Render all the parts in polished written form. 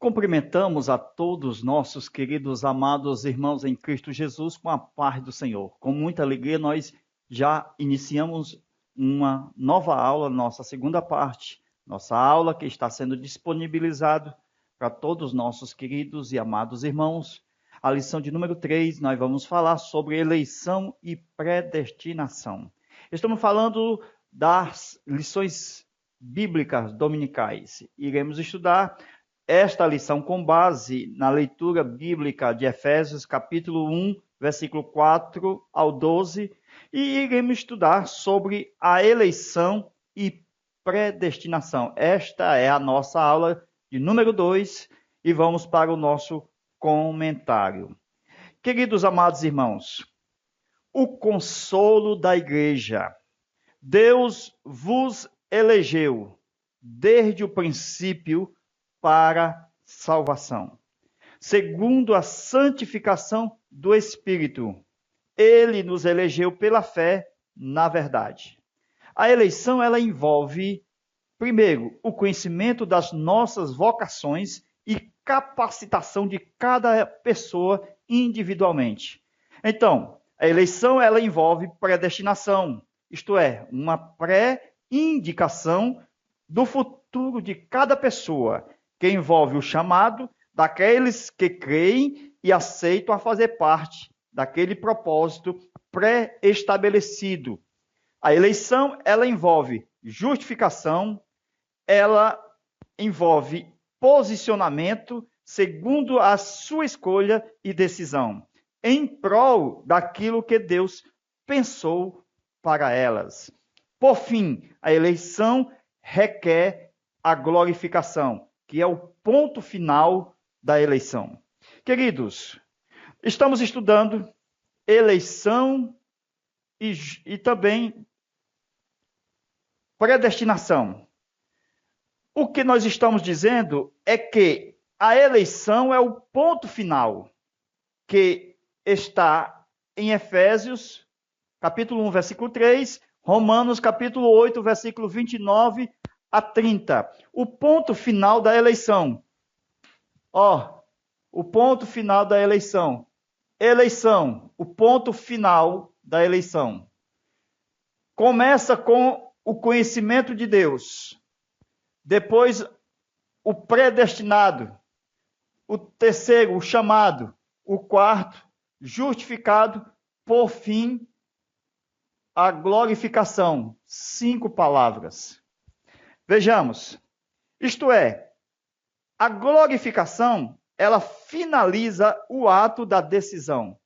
Cumprimentamos a todos nossos queridos amados irmãos em Cristo Jesus com a paz do Senhor. Com muita alegria, nós já iniciamos uma nova aula, nossa segunda parte, nossa aula que está sendo disponibilizado para todos os nossos queridos e amados irmãos. A lição de número 3, nós vamos falar sobre eleição e predestinação. Estamos falando das lições bíblicas dominicais. Iremos estudar esta lição com base na leitura bíblica de Efésios, capítulo 1, versículo 4 ao 12, e iremos estudar sobre a eleição e predestinação. Esta é a nossa aula de número 2 e vamos para o nosso comentário. Queridos amados irmãos, o consolo da igreja. Deus vos elegeu desde o princípio para salvação, segundo a santificação do Espírito. Ele nos elegeu pela fé na verdade. A eleição, ela envolve, primeiro, o conhecimento das nossas vocações e capacitação de cada pessoa individualmente. Então, a eleição, ela envolve predestinação, isto é, uma pré-indicação do futuro de cada pessoa, que envolve o chamado daqueles que creem e aceitam a fazer parte daquele propósito pré-estabelecido. A eleição, ela envolve justificação, ela envolve posicionamento segundo a sua escolha e decisão, em prol daquilo que Deus pensou para elas. Por fim, a eleição requer a glorificação, que é o ponto final da eleição. Queridos, estamos estudando eleição e também predestinação. O que nós estamos dizendo é que a eleição é o ponto final, que está em Efésios, capítulo 1, versículo 3, Romanos, capítulo 8, versículo 29 a 30. O ponto final da eleição. O ponto final da eleição. Eleição, o ponto final da eleição. Começa com o conhecimento de Deus. Depois, o predestinado. O terceiro, o chamado. O quarto, justificado. Por fim, a glorificação. 5 palavras. Vejamos, isto é, a glorificação, ela finaliza o ato da decisão.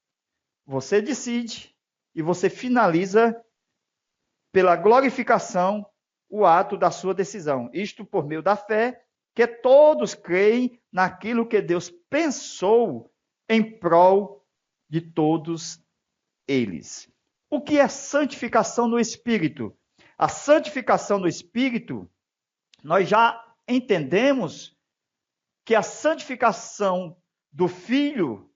Você decide e você finaliza pela glorificação o ato da sua decisão. Isto por meio da fé, que todos creem naquilo que Deus pensou em prol de todos eles. O que é santificação no Espírito? A santificação no Espírito, nós já entendemos que a santificação do Filho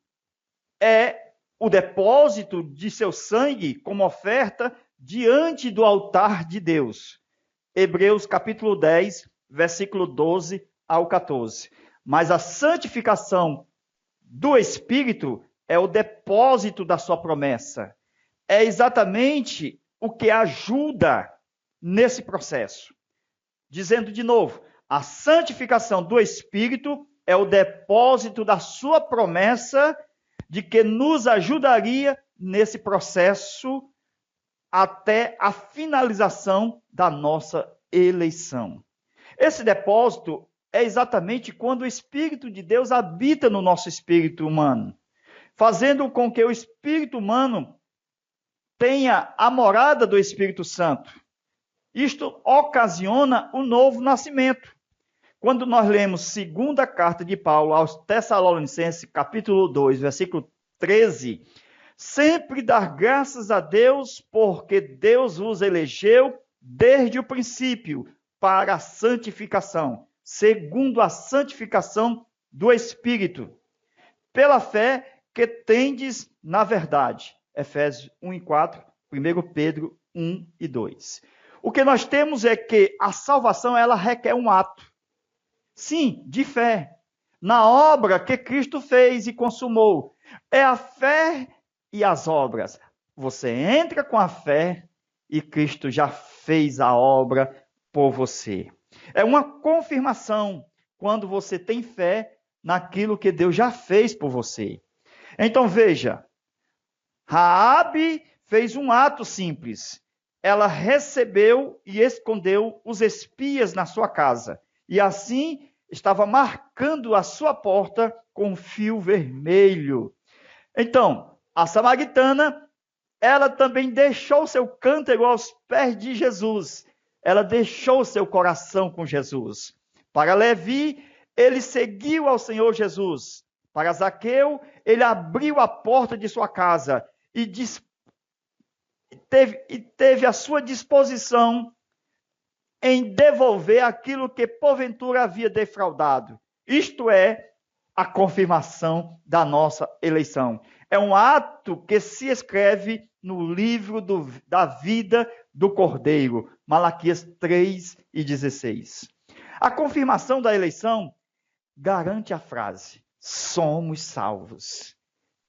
é o depósito de seu sangue como oferta diante do altar de Deus. Hebreus capítulo 10, versículo 12 ao 14. Mas a santificação do Espírito é o depósito da sua promessa. É exatamente o que ajuda nesse processo. Dizendo de novo, a santificação do Espírito é o depósito da sua promessa de que nos ajudaria nesse processo até a finalização da nossa eleição. Esse depósito é exatamente quando o Espírito de Deus habita no nosso espírito humano, fazendo com que o espírito humano tenha a morada do Espírito Santo. Isto ocasiona o novo nascimento. Quando nós lemos segunda carta de Paulo aos Tessalonicenses, capítulo 2, versículo 13, sempre dar graças a Deus, porque Deus vos elegeu desde o princípio para a santificação, segundo a santificação do Espírito, pela fé que tendes na verdade. Efésios 1 e 4, 1 Pedro 1 e 2. O que nós temos é que a salvação, ela requer um ato. Sim, de fé. na obra que Cristo fez e consumou. É a fé e as obras. Você entra com a fé e Cristo já fez a obra por você. É uma confirmação quando você tem fé naquilo que Deus já fez por você. Então veja, Raabe fez um ato simples. Ela recebeu e escondeu os espias na sua casa. E assim estava marcando a sua porta com um fio vermelho. Então, a samaritana, ela também deixou seu cântaro aos pés de Jesus. Ela deixou seu coração com Jesus. Para Levi, ele seguiu ao Senhor Jesus. Para Zaqueu, ele abriu a porta de sua casa e teve à sua disposição em devolver aquilo que porventura havia defraudado. Isto é a confirmação da nossa eleição. É um ato que se escreve no livro da vida do Cordeiro, Malaquias 3:16. A confirmação da eleição garante a frase: somos salvos.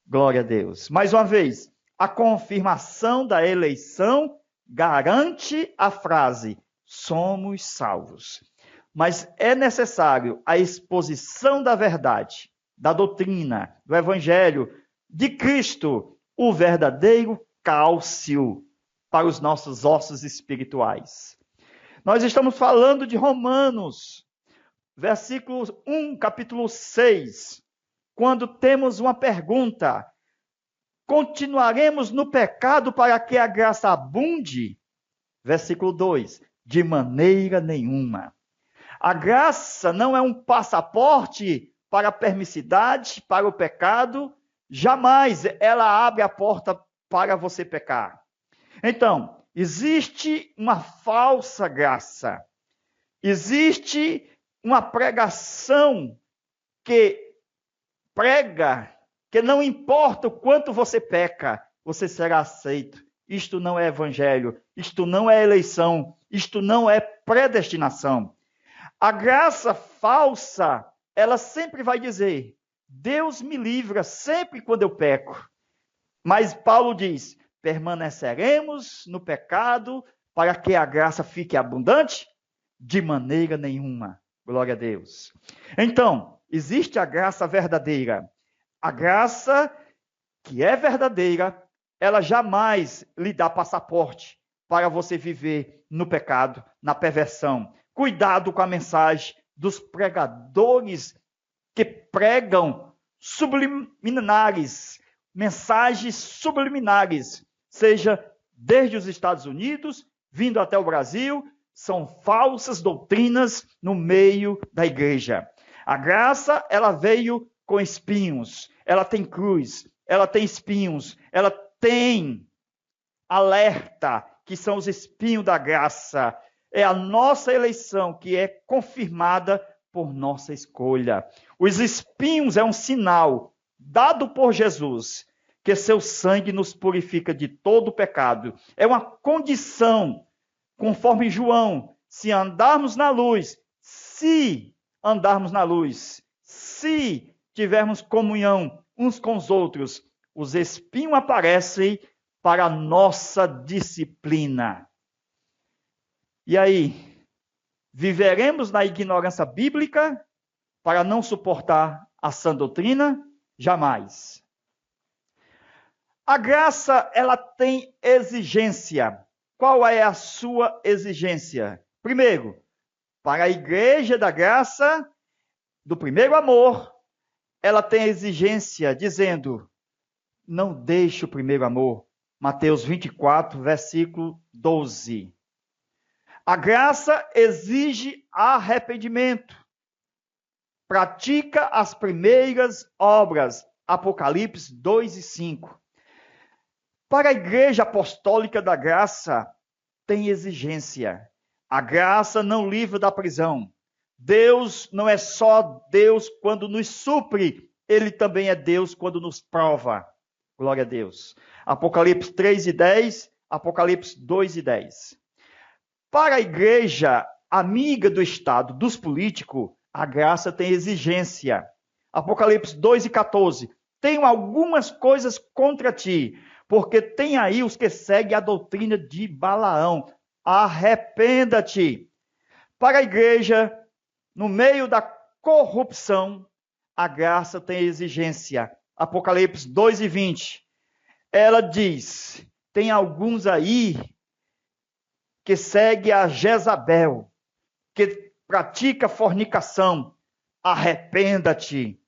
Glória a Deus. Mais uma vez, a confirmação da eleição garante a frase: somos salvos. Mas é necessário a exposição da verdade, da doutrina, do evangelho, de Cristo, o verdadeiro cálcio para os nossos ossos espirituais. Nós estamos falando de Romanos, capítulo 6, quando temos uma pergunta: continuaremos no pecado para que a graça abunde? Versículo 2, de maneira nenhuma. A graça não é um passaporte para a permissidade, para o pecado. Jamais ela abre a porta para você pecar. Então, existe uma falsa graça. Existe uma pregação que prega que não importa o quanto você peca, você será aceito. Isto não é evangelho, isto não é eleição, isto não é predestinação. A graça falsa, ela sempre vai dizer: Deus me livra sempre quando eu peco. Mas Paulo diz: permaneceremos no pecado para que a graça fique abundante? De maneira nenhuma. Glória a Deus. Então, existe a graça verdadeira. A graça que é verdadeira, ela jamais lhe dá passaporte para você viver no pecado, na perversão. Cuidado com a mensagem dos pregadores que pregam subliminares, mensagens subliminares, seja desde os Estados Unidos, vindo até o Brasil, são falsas doutrinas no meio da igreja. A graça, ela veio com espinhos, ela tem cruz, ela tem espinhos, ela tem alerta, que são os espinhos da graça. É a nossa eleição que é confirmada por nossa escolha. Os espinhos é um sinal dado por Jesus, que seu sangue nos purifica de todo pecado. É uma condição, conforme João, se andarmos na luz, se tivermos comunhão uns com os outros, os espinhos aparecem para a nossa disciplina. E aí, viveremos na ignorância bíblica para não suportar a sã doutrina? Jamais. A graça, ela tem exigência. Qual é a sua exigência? Primeiro, para a igreja da graça, do primeiro amor, ela tem exigência dizendo: não deixe o primeiro amor. Mateus 24, versículo 12. A graça exige arrependimento. Pratica as primeiras obras. Apocalipse 2:5. Para a Igreja Apostólica da Graça, tem exigência. A graça não livra da prisão. Deus não é só Deus quando nos supre, Ele também é Deus quando nos prova. Glória a Deus. Apocalipse 3:10, Apocalipse 2:10. Para a igreja amiga do Estado, dos políticos, a graça tem exigência. Apocalipse 2:14. Tenho algumas coisas contra ti, porque tem aí os que seguem a doutrina de Balaão. Arrependa-te. Para a igreja, no meio da corrupção, a graça tem exigência. Apocalipse 2:20. Ela diz, tem alguns aí que seguem a Jezabel, que pratica fornicação. Arrependa-te.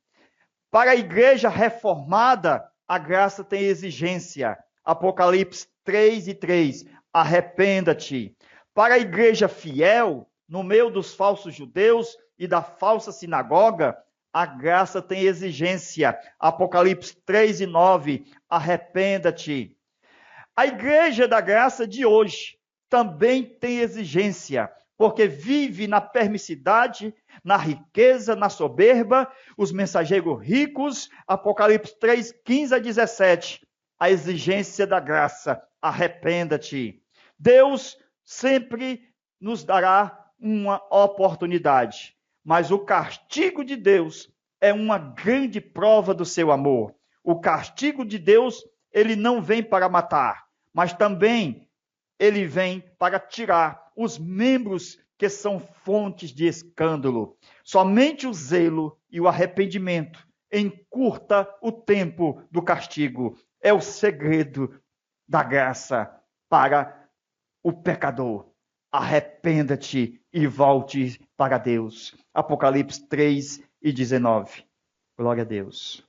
Para a igreja reformada, a graça tem exigência. Apocalipse 3:3. Arrependa-te. Para a igreja fiel, no meio dos falsos judeus e da falsa sinagoga, a graça tem exigência. Apocalipse 3:9. Arrependa-te. A igreja da graça de hoje também tem exigência, porque vive na permissidade, na riqueza, na soberba, os mensageiros ricos, Apocalipse 3:15-17, a exigência da graça, arrependa-te. Deus sempre nos dará uma oportunidade, mas o castigo de Deus é uma grande prova do seu amor. O castigo de Deus, ele não vem para matar, mas também ele vem para tirar os membros que são fontes de escândalo. Somente o zelo e o arrependimento encurta o tempo do castigo. É o segredo da graça para o pecador. Arrependa-te e volte para Deus. Apocalipse 3:19. Glória a Deus.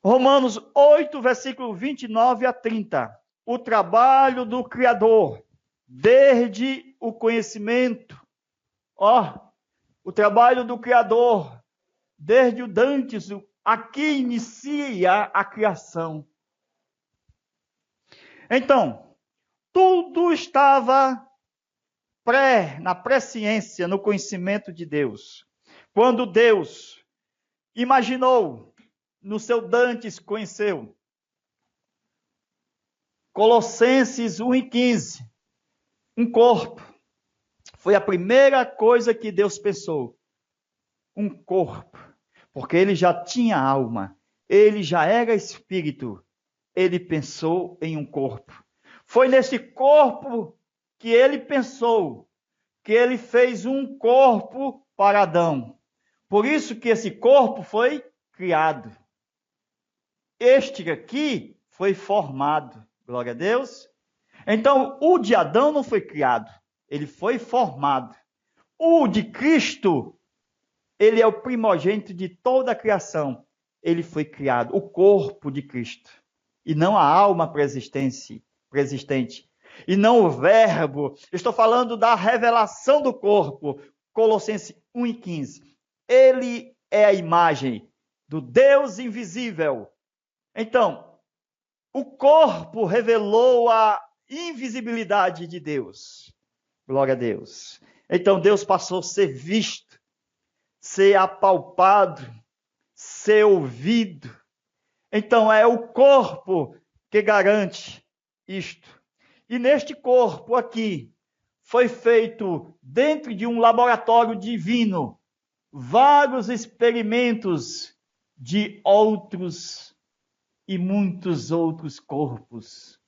Romanos 8, versículo 29-30. O trabalho do Criador, desde o conhecimento. O trabalho do Criador, desde o Dantes, aqui inicia a criação. Então, tudo estava na presciência, no conhecimento de Deus. Quando Deus imaginou, no seu Dantes conheceu, Colossenses 1:15, um corpo. Foi a primeira coisa que Deus pensou. Um corpo. Porque ele já tinha alma. Ele já era espírito. Ele pensou em um corpo. Foi nesse corpo que ele pensou, que ele fez um corpo para Adão. Por isso que esse corpo foi criado. Este aqui foi formado. Glória a Deus. Então, o de Adão não foi criado, ele foi formado. O de Cristo, ele é o primogênito de toda a criação. Ele foi criado, o corpo de Cristo. E não a alma preexistente. E não o verbo. Estou falando da revelação do corpo. Colossenses 1:15. Ele é a imagem do Deus invisível. Então, o corpo revelou a invisibilidade de Deus. Glória a Deus. Então Deus passou a ser visto, ser apalpado, ser ouvido. Então é o corpo que garante isto. E neste corpo aqui, foi feito dentro de um laboratório divino, vários experimentos de outros e muitos outros corpos.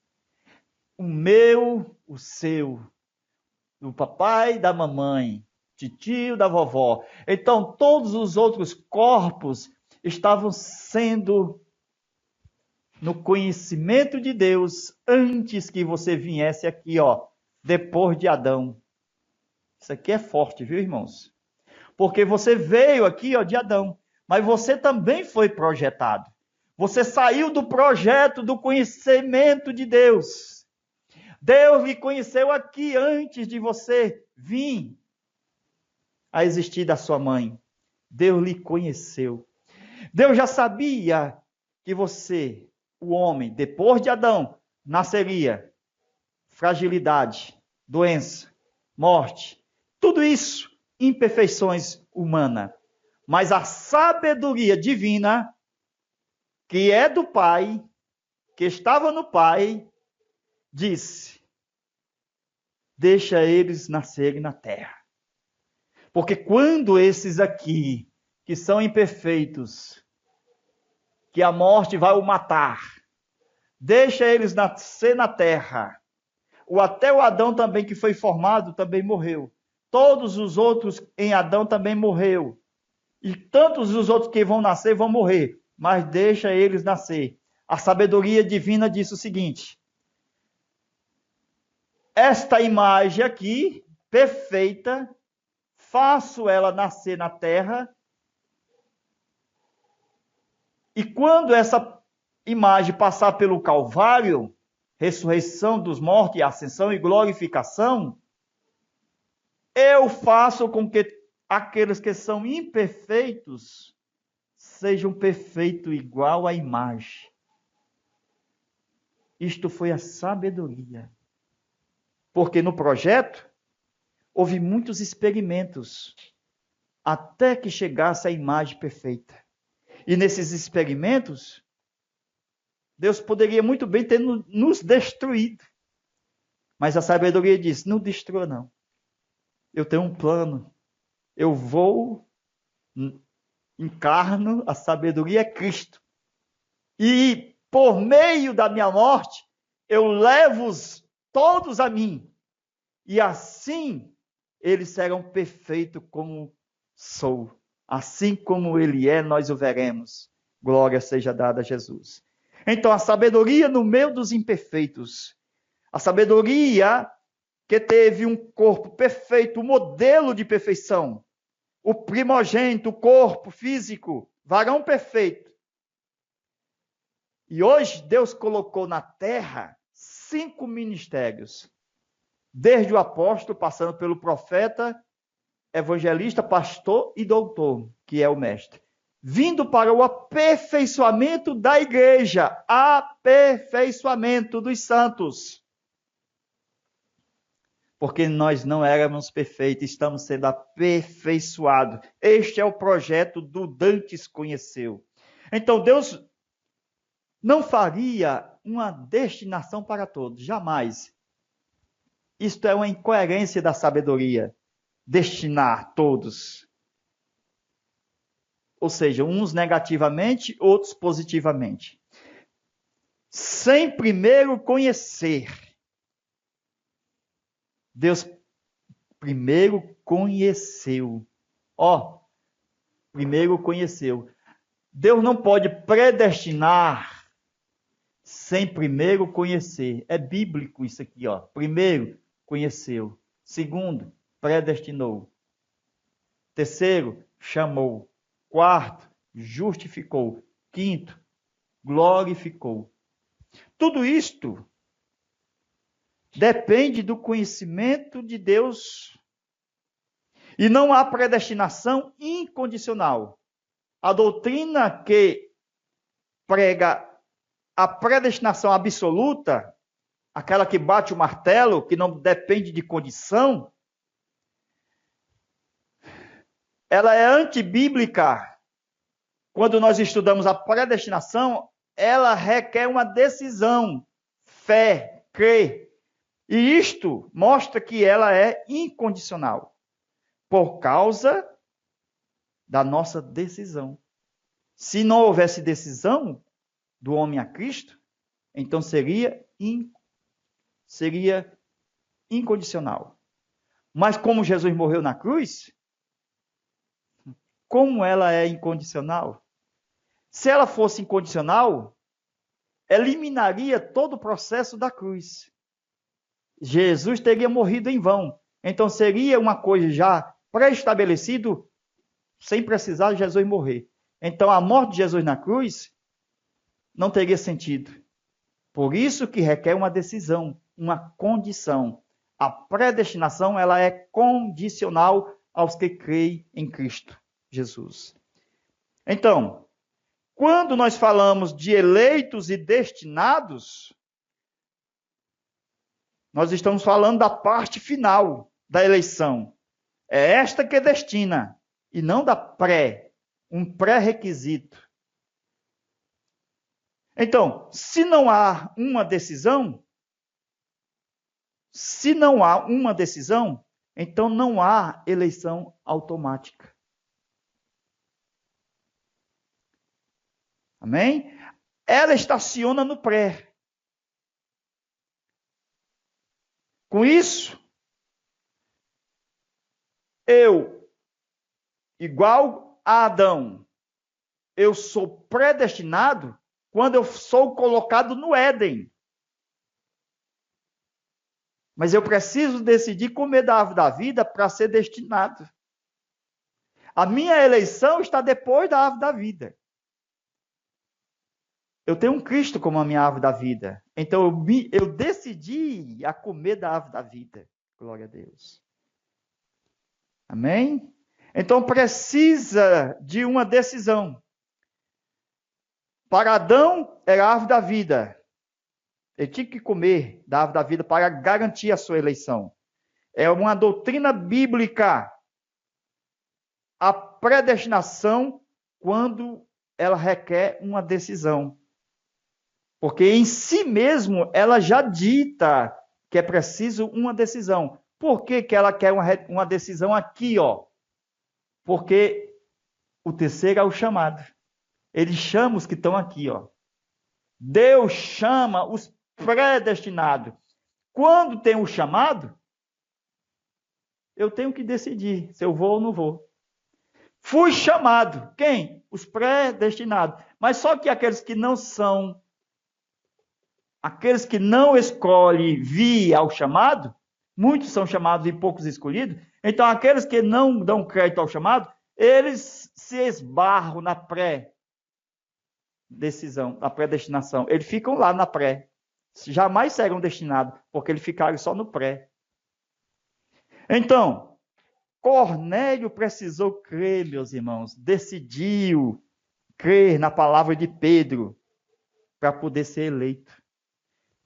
O meu, o seu, do papai, da mamãe, de tio, da vovó. Então, todos os outros corpos estavam sendo no conhecimento de Deus antes que você viesse aqui, depois de Adão. Isso aqui é forte, viu, irmãos? Porque você veio aqui, de Adão, mas você também foi projetado. Você saiu do projeto do conhecimento de Deus. Deus lhe conheceu aqui antes de você vir a existir da sua mãe. Deus lhe conheceu. Deus já sabia que você, o homem, depois de Adão, nasceria. Fragilidade, doença, morte, tudo isso, imperfeições humanas. Mas a sabedoria divina, que é do Pai, que estava no Pai, disse: deixa eles nascerem na terra. Porque quando esses aqui que são imperfeitos, que a morte vai o matar. Deixa eles nascer na terra. Até o Adão também, que foi formado, também morreu. Todos os outros em Adão também morreu. E tantos os outros que vão nascer vão morrer. Mas deixa eles nascer. A sabedoria divina diz o seguinte: esta imagem aqui, perfeita, faço ela nascer na terra. E quando essa imagem passar pelo Calvário, ressurreição dos mortos, ascensão e glorificação, eu faço com que aqueles que são imperfeitos sejam perfeitos igual à imagem. Isto foi a sabedoria. Porque no projeto houve muitos experimentos até que chegasse a imagem perfeita. E nesses experimentos, Deus poderia muito bem ter nos destruído. Mas a sabedoria diz: não destrua não. Eu tenho um plano. Eu encarno, a sabedoria é Cristo. E por meio da minha morte, eu levo-os todos a mim. E assim eles serão perfeitos como sou. Assim como ele é, nós o veremos. Glória seja dada a Jesus. Então, a sabedoria no meio dos imperfeitos. A sabedoria que teve um corpo perfeito, um modelo de perfeição. O primogênito, o corpo físico, varão perfeito. E hoje Deus colocou na terra 5 ministérios. Desde o apóstolo, passando pelo profeta, evangelista, pastor e doutor, que é o mestre. Vindo para o aperfeiçoamento da igreja, aperfeiçoamento dos santos. Porque nós não éramos perfeitos, estamos sendo aperfeiçoados. Este é o projeto do Dantes Conheceu. Então Deus não faria uma destinação para todos, jamais. Isto é uma incoerência da sabedoria, destinar todos. Ou seja, uns negativamente, outros positivamente. Sem primeiro conhecer. Deus primeiro conheceu. Primeiro conheceu. Deus não pode predestinar sem primeiro conhecer. É bíblico isso aqui, Primeiro, conheceu. Segundo, predestinou. Terceiro, chamou. Quarto, justificou. Quinto, glorificou. Tudo isto depende do conhecimento de Deus. E não há predestinação incondicional. A doutrina que prega a predestinação absoluta, aquela que bate o martelo, que não depende de condição, ela é antibíblica. Quando nós estudamos a predestinação, ela requer uma decisão, fé, crer. E isto mostra que ela é incondicional, por causa da nossa decisão. Se não houvesse decisão do homem a Cristo, então seria incondicional. Mas como Jesus morreu na cruz, como ela é incondicional? Se ela fosse incondicional, eliminaria todo o processo da cruz. Jesus teria morrido em vão. Então seria uma coisa já pré-estabelecido, sem precisar de Jesus morrer. Então a morte de Jesus na cruz não teria sentido. Por isso que requer uma decisão, uma condição. A predestinação, ela é condicional aos que creem em Cristo Jesus. Então, quando nós falamos de eleitos e destinados, nós estamos falando da parte final da eleição. É esta que destina, e não da um pré-requisito. Então, se não há uma decisão, então não há eleição automática. Amém? Ela estaciona no pré. Com isso, eu, igual a Adão, eu sou predestinado quando eu sou colocado no Éden. Mas eu preciso decidir comer da árvore da vida para ser destinado. A minha eleição está depois da árvore da vida. Eu tenho um Cristo como a minha árvore da vida. Então eu decidi a comer da árvore da vida. Glória a Deus. Amém? Então precisa de uma decisão. Para Adão era a árvore da vida. Ele tinha que comer da árvore da vida para garantir a sua eleição. É uma doutrina bíblica. A predestinação, quando ela requer uma decisão. Porque em si mesmo ela já dita que é preciso uma decisão. Por que ela quer uma decisão aqui, ó? Porque o terceiro é o chamado. Ele chama os que estão aqui, ó. Deus chama os predestinados. Quando tem o chamado, eu tenho que decidir se eu vou ou não vou. Fui chamado. Quem? Os predestinados. Mas só que aqueles que não são, aqueles que não escolhem vir ao chamado, muitos são chamados e poucos escolhidos. Então, aqueles que não dão crédito ao chamado, eles se esbarram na pré-decisão, na predestinação. Eles ficam lá na pré. Jamais serão destinados, porque eles ficaram só no pré. Então, Cornélio precisou crer, meus irmãos, decidiu crer na palavra de Pedro para poder ser eleito.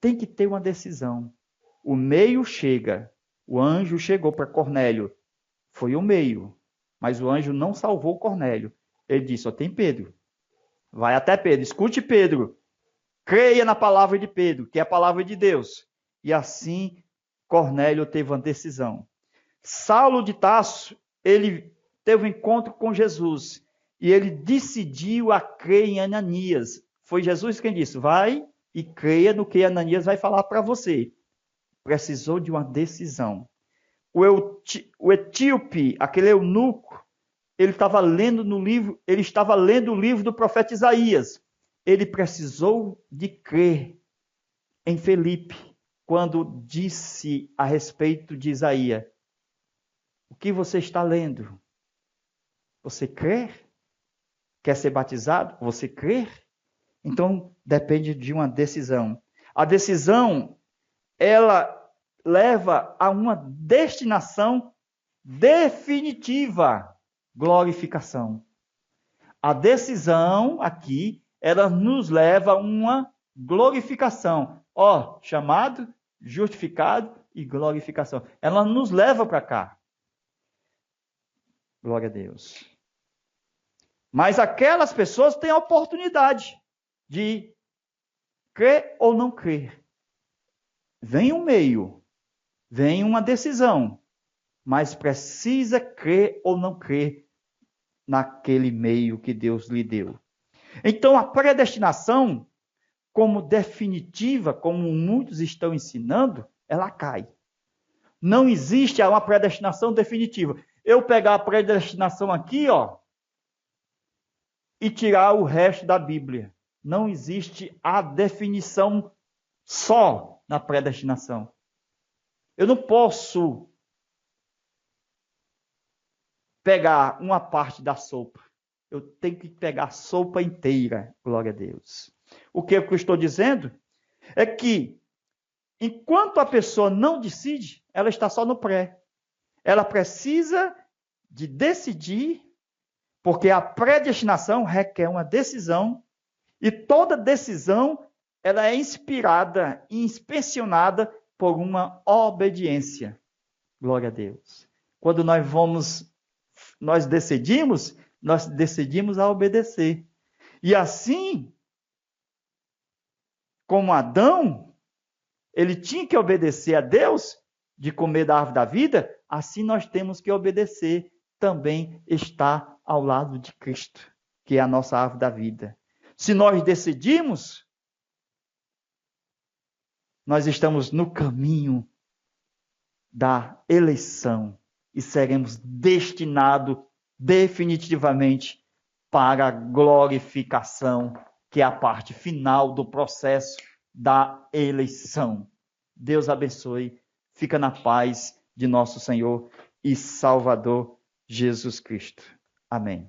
Tem que ter uma decisão. O meio chega. O anjo chegou para Cornélio. Foi o meio. Mas o anjo não salvou Cornélio. Ele disse, só tem Pedro. Vai até Pedro. Escute Pedro. Creia na palavra de Pedro, que é a palavra de Deus. E assim, Cornélio teve uma decisão. Saulo de Tarso, ele teve um encontro com Jesus. E ele decidiu a crer em Ananias. Foi Jesus quem disse, vai e creia no que Ananias vai falar para você. Precisou de uma decisão. O etíope, aquele eunuco, ele estava lendo o livro do profeta Isaías. Ele precisou de crer em Felipe, quando disse a respeito de Isaías. O que você está lendo? Você crê? Quer ser batizado? Você crê? Então, depende de uma decisão. A decisão, ela leva a uma destinação definitiva, glorificação. A decisão aqui, ela nos leva a uma glorificação. Ó, chamado, justificado e glorificação. Ela nos leva para cá. Glória a Deus. Mas aquelas pessoas têm a oportunidade de crer ou não crer. Vem um meio, vem uma decisão, mas precisa crer ou não crer naquele meio que Deus lhe deu. Então, a predestinação, como definitiva, como muitos estão ensinando, ela cai. Não existe uma predestinação definitiva. Eu pegar a predestinação aqui, ó, e tirar o resto da Bíblia. Não existe a definição só na predestinação. Eu não posso pegar uma parte da sopa. Eu tenho que pegar a sopa inteira. Glória a Deus. O que eu estou dizendo é que, enquanto a pessoa não decide, ela está só no pré. Ela precisa de decidir, porque a predestinação requer uma decisão, e toda decisão ela é inspirada e inspecionada por uma obediência. Glória a Deus. Quando nós decidimos a obedecer. E assim, como Adão, ele tinha que obedecer a Deus, de comer da árvore da vida, assim nós temos que obedecer, também está ao lado de Cristo, que é a nossa árvore da vida. Se nós decidimos, nós estamos no caminho da eleição e seremos destinados definitivamente para a glorificação, que é a parte final do processo da eleição. Deus abençoe. Fica na paz de nosso Senhor e Salvador Jesus Cristo. Amém.